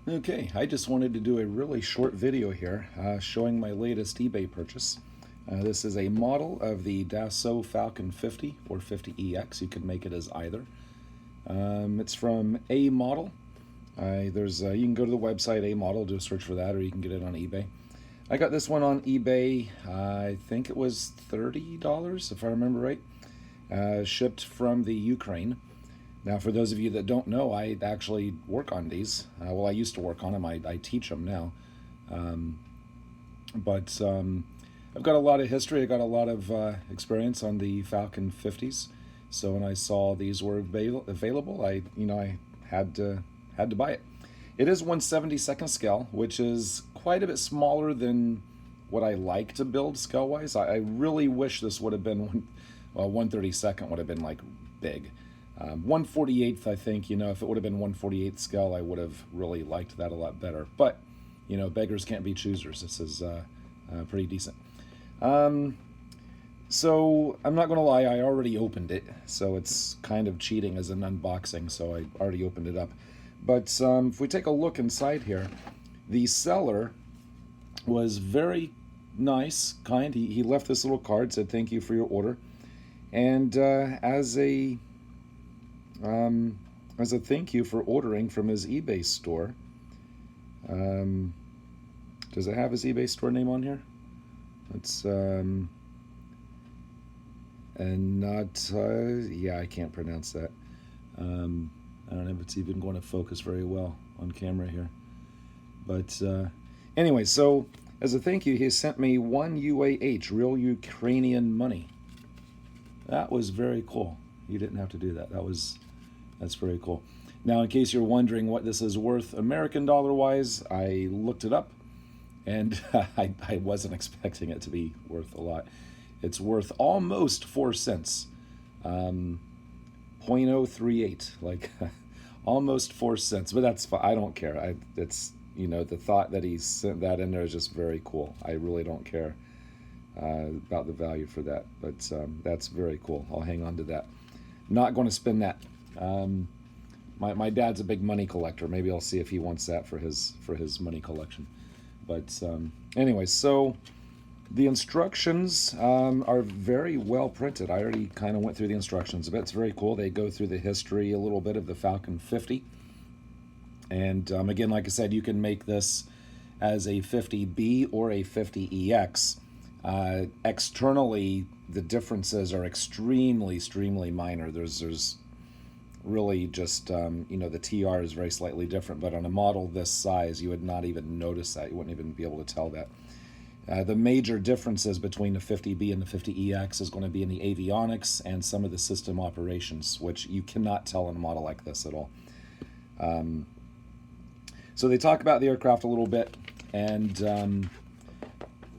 Okay, I just wanted to do a really short video here showing my latest eBay purchase. This is a model of the Dassault Falcon 50 or 50EX. You could make it as either. It's from Amodel. You can go to the website Amodel, do a search for that, or you can get it on eBay. I got this one on eBay. I think it was $30 if I remember right. Shipped from the Ukraine. Now, for those of you that don't know, I actually work on these. I used to work on them. I teach them now. But I've got a lot of history. I got a lot of experience on the Falcon 50s. So when I saw these were available, I had to buy it. It is 1/72nd scale, which is quite a bit smaller than what I like to build scale-wise. I really wish this would have been 1/32nd would have been like big. 1/48th, I think, if it would have been 1/48th scale, I would have really liked that a lot better. But, beggars can't be choosers. This is pretty decent. So, I'm not going to lie, I already opened it. So, it's kind of cheating as an unboxing, so I already opened it up. But if we take a look inside here, the seller was very nice, kind. He left this little card, said thank you for your order. And as a thank you for ordering from his eBay store. Does it have his eBay store name on here? It's and not yeah, I can't pronounce that. I don't know if it's even going to focus very well on camera here. But anyway, so as a thank you, he sent me 1 UAH, real Ukrainian money. That was very cool. You didn't have to do that. That's very cool. Now, in case you're wondering what this is worth American dollar-wise, I looked it up, and I wasn't expecting it to be worth a lot. It's worth almost 4 cents, 0.038, like almost 4 cents. But that's fine. I don't care. It's the thought that he sent that in there is just very cool. I really don't care about the value for that, but that's very cool. I'll hang on to that. Not going to spend that. My dad's a big money collector. Maybe I'll see if he wants that for his money collection. But anyway, so the instructions are very well printed. I already kind of went through the instructions a bit. It's very cool. They go through the history a little bit of the Falcon 50. And again, like I said, you can make this as a 50B or a 50EX. Externally, the differences are extremely minor. There's really just the TR is very slightly different, but on a model this size, you would not even notice that. You wouldn't even be able to tell that. The major differences between the 50B and the 50EX is going to be in the avionics and some of the system operations, which you cannot tell in a model like this at all. So they talk about the aircraft a little bit, and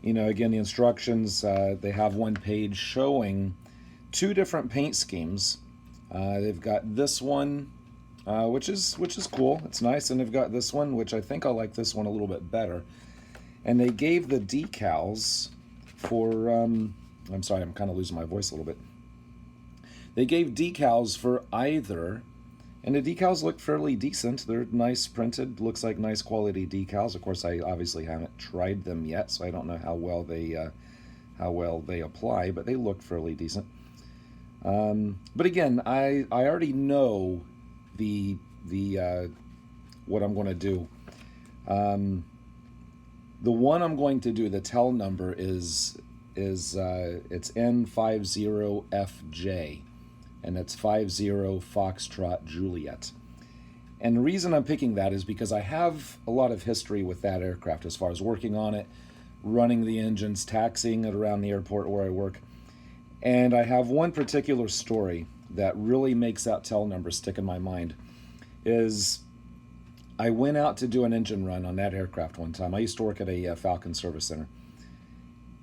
again, the instructions, they have one page showing 2 different paint schemes. They've got this one, which is cool. It's nice, and they've got this one, which I think I like this one a little bit better. And they gave the decals for, I'm sorry, I'm kind of losing my voice a little bit. They gave decals for either, and the decals look fairly decent. They're nice printed, looks like nice quality decals. Of course, I obviously haven't tried them yet, so I don't know how well they apply, but they look fairly decent. But again, I already know the what I'm going to do. The one I'm going to do, the tell number is it's N50FJ, and it's 50 Foxtrot Juliet. And the reason I'm picking that is because I have a lot of history with that aircraft as far as working on it, running the engines, taxiing it around the airport where I work. And I have one particular story that really makes that tell number stick in my mind. Is I went out to do an engine run on that aircraft one time. I used to work at a Falcon service center.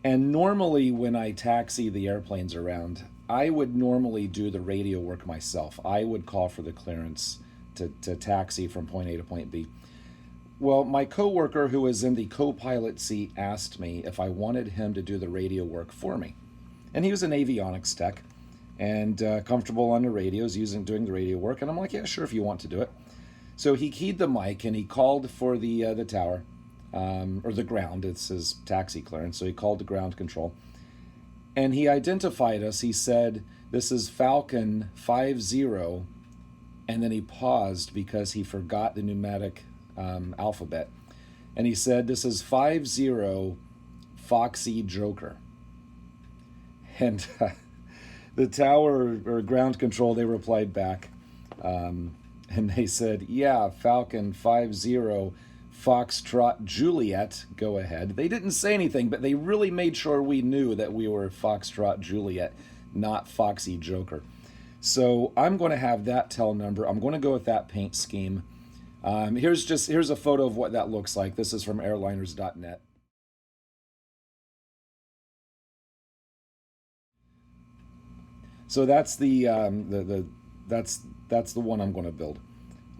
And normally when I taxi the airplanes around, I would normally do the radio work myself. I would call for the clearance to taxi from point A to point B. Well, my coworker who was in the co-pilot seat asked me if I wanted him to do the radio work for me. And he was an avionics tech and comfortable on the radios doing the radio work. And I'm like, yeah, sure, if you want to do it. So he keyed the mic and he called for the tower, or the ground. It's his taxi clearance, so he called the ground control. And he identified us. He said, "This is Falcon 50," and then he paused because he forgot the pneumatic alphabet. And he said, "This is 50 Foxy Joker." And the tower or ground control, they replied back, and they said, "Yeah, Falcon 50 Foxtrot Juliet, go ahead." They didn't say anything, but they really made sure we knew that we were Foxtrot Juliet, not Foxy Joker. So I'm going to have that tail number. I'm going to go with that paint scheme. Here's a photo of what that looks like. This is from airliners.net. So that's that's the one I'm going to build.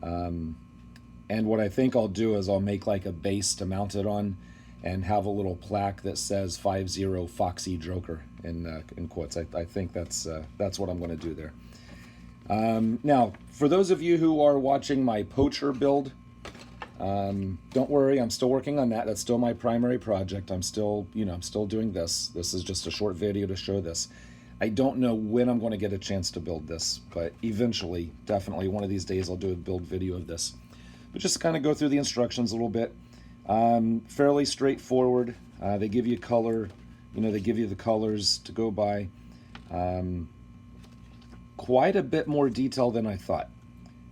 And what I think I'll do is I'll make like a base to mount it on, and have a little plaque that says 50 Foxy Joker in quotes. I think that's what I'm going to do there. Now, for those of you who are watching my Pocher build, don't worry, I'm still working on that. That's still my primary project. I'm still doing this. This is just a short video to show this. I don't know when I'm going to get a chance to build this, but eventually, definitely one of these days I'll do a build video of this. But just kind of go through the instructions a little bit. Fairly straightforward. They give you color, they give you the colors to go by. Quite a bit more detail than I thought.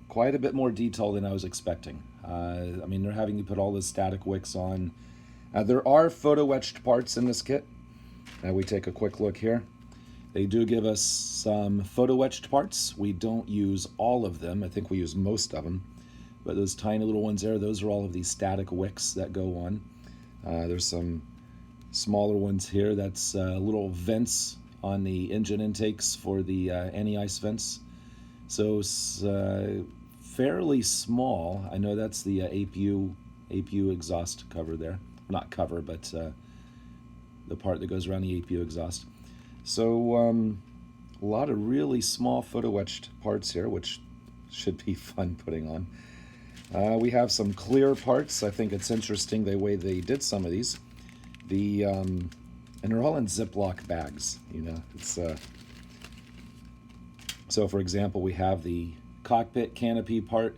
Quite a bit more detail than I was expecting. I mean, they're having you put all the static wicks on. There are photo-etched parts in this kit. We take a quick look here. They do give us some photo-etched parts. We don't use all of them. I think we use most of them. But those tiny little ones there, those are all of these static wicks that go on. There's some smaller ones here. That's little vents on the engine intakes for the anti-ice vents. So fairly small. I know that's the APU exhaust cover there. Not cover, but the part that goes around the APU exhaust. So a lot of really small photo-etched parts here, which should be fun putting on. We have some clear parts. I think it's interesting the way they did some of these. And they're all in Ziploc bags, It's so for example, we have the cockpit canopy part.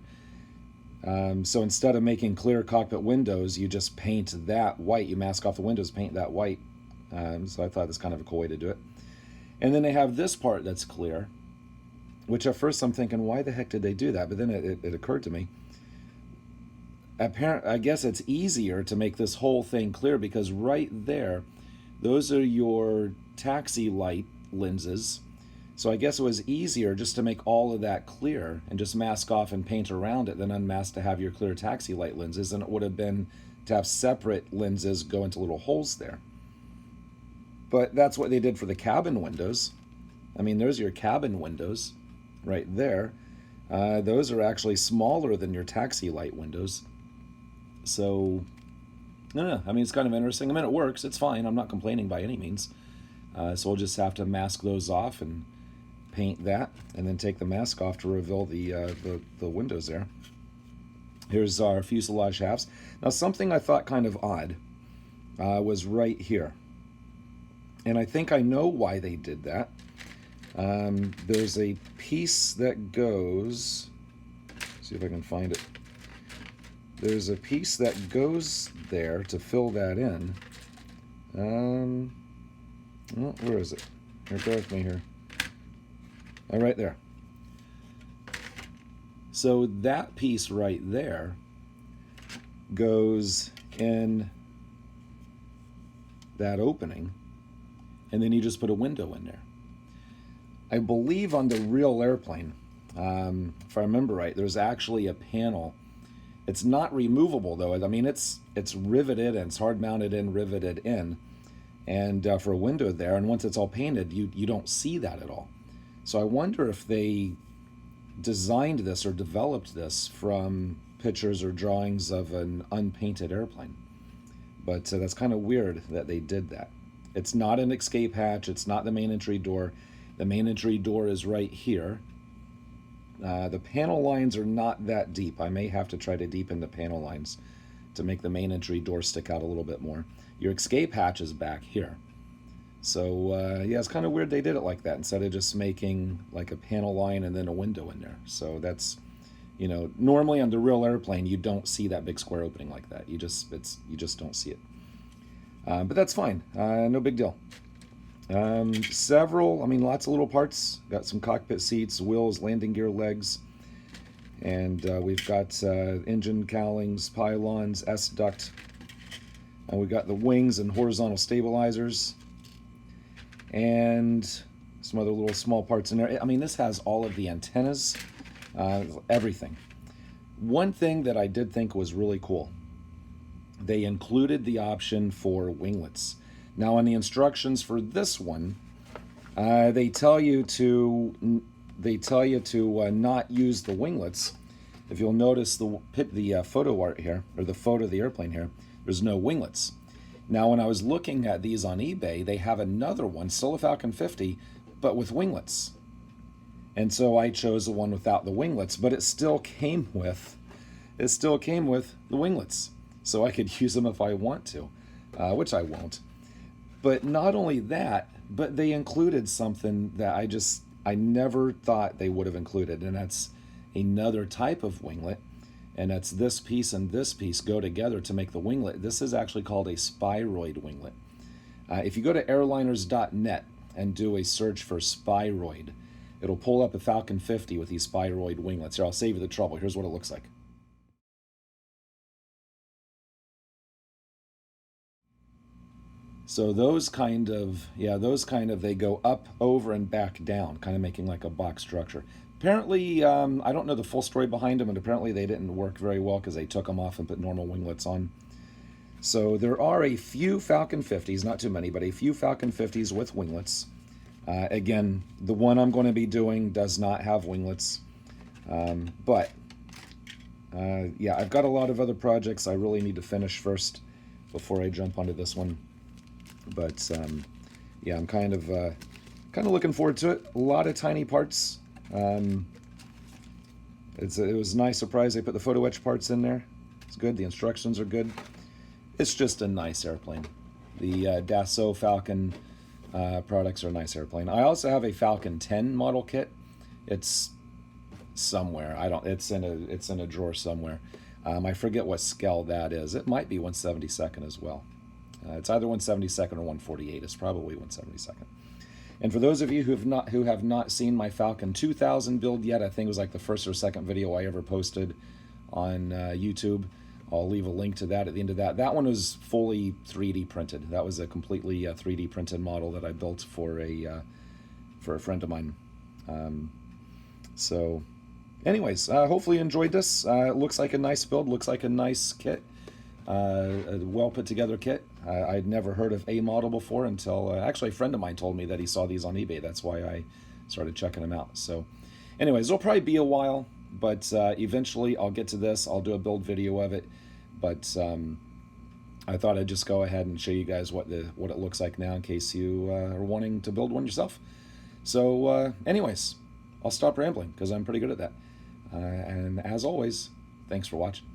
So instead of making clear cockpit windows, you just paint that white. You mask off the windows, paint that white. So I thought that's kind of a cool way to do it. And then they have this part that's clear, which at first I'm thinking, why the heck did they do that? But then it occurred to me. I guess it's easier to make this whole thing clear because right there, those are your taxi light lenses. So I guess it was easier just to make all of that clear and just mask off and paint around it than unmask to have your clear taxi light lenses. And it would have been to have separate lenses go into little holes there. But that's what they did for the cabin windows. I mean, there's your cabin windows right there. Those are actually smaller than your taxi light windows. So, no, I mean, it's kind of interesting. I mean, it works. It's fine. I'm not complaining by any means. So we'll just have to mask those off and paint that, and then take the mask off to reveal the windows there. Here's our fuselage halves. Now, something I thought kind of odd was right here. And I think I know why they did that. There's a piece that goes, see if I can find it. There's a piece that goes there to fill that in. Oh, where is it? Here, bear with me here. Oh, right there. So that piece right there goes in that opening, and then you just put a window in there. I believe on the real airplane, if I remember right, there's actually a panel. It's not removable though. I mean, it's riveted and it's hard mounted in, riveted in, and for a window there. And once it's all painted, you don't see that at all. So I wonder if they designed this or developed this from pictures or drawings of an unpainted airplane. But that's kind of weird that they did that. It's not an escape hatch. It's not the main entry door. The main entry door is right here. The panel lines are not that deep. I may have to try to deepen the panel lines to make the main entry door stick out a little bit more. Your escape hatch is back here. So yeah, it's kind of weird they did it like that instead of just making like a panel line and then a window in there. So that's, you know, normally on the real airplane you don't see that big square opening like that. You just don't see it. But that's fine. No big deal. Lots of little parts. Got some cockpit seats, wheels, landing gear legs, and we've got engine cowlings, pylons, S-duct, and we've got the wings and horizontal stabilizers, and some other little small parts in there. I mean, this has all of the antennas, everything. One thing that I did think was really cool, they included the option for winglets. Now, on the instructions for this one, they tell you to not use the winglets. If you'll notice the photo art here, or the photo of the airplane here, there's no winglets. Now, when I was looking at these on eBay, they have another one, still a Falcon 50, but with winglets. And so I chose the one without the winglets, but it still came with the winglets, so I could use them if I want to, which I won't. But not only that, but they included something that I never thought they would have included, and that's another type of winglet, and that's this piece and this piece go together to make the winglet. This is actually called a spiroid winglet. If you go to airliners.net and do a search for spiroid, it'll pull up a Falcon 50 with these spiroid winglets. Here, I'll save you the trouble. Here's what it looks like. So those kind of, they go up, over, and back down, kind of making like a box structure. Apparently, I don't know the full story behind them, and apparently they didn't work very well because they took them off and put normal winglets on. So there are a few Falcon 50s, not too many, but a few Falcon 50s with winglets. Again, the one I'm going to be doing does not have winglets. Yeah, I've got a lot of other projects I really need to finish first before I jump onto this one. But yeah, I'm kind of looking forward to it. A lot of tiny parts. It was a nice surprise they put the Photoetched parts in there. It's good. The instructions are good. It's just a nice airplane. The Dassault Falcon products are a nice airplane. I also have a Falcon 10 model kit. It's somewhere. It's in a drawer somewhere. I forget what scale that is. It might be 1/72 as well. It's either 1/72 or 1/48. It's probably 1/72. And for those of you who have not seen my Falcon 2000 build yet, I think it was like the first or second video I ever posted on YouTube. I'll leave a link to that at the end of that. That one was fully 3D printed. That was a completely 3D printed model that I built for a friend of mine. So, anyways, hopefully you enjoyed this. It looks like a nice build. Looks like a nice kit. A well put together kit. I'd never heard of Amodel before until actually a friend of mine told me that he saw these on eBay. That's why I started checking them out. So anyways, it'll probably be a while, but eventually I'll get to this. I'll do a build video of it, but I thought I'd just go ahead and show you guys what it looks like now in case you are wanting to build one yourself. So anyways, I'll stop rambling because I'm pretty good at that. And as always, thanks for watching.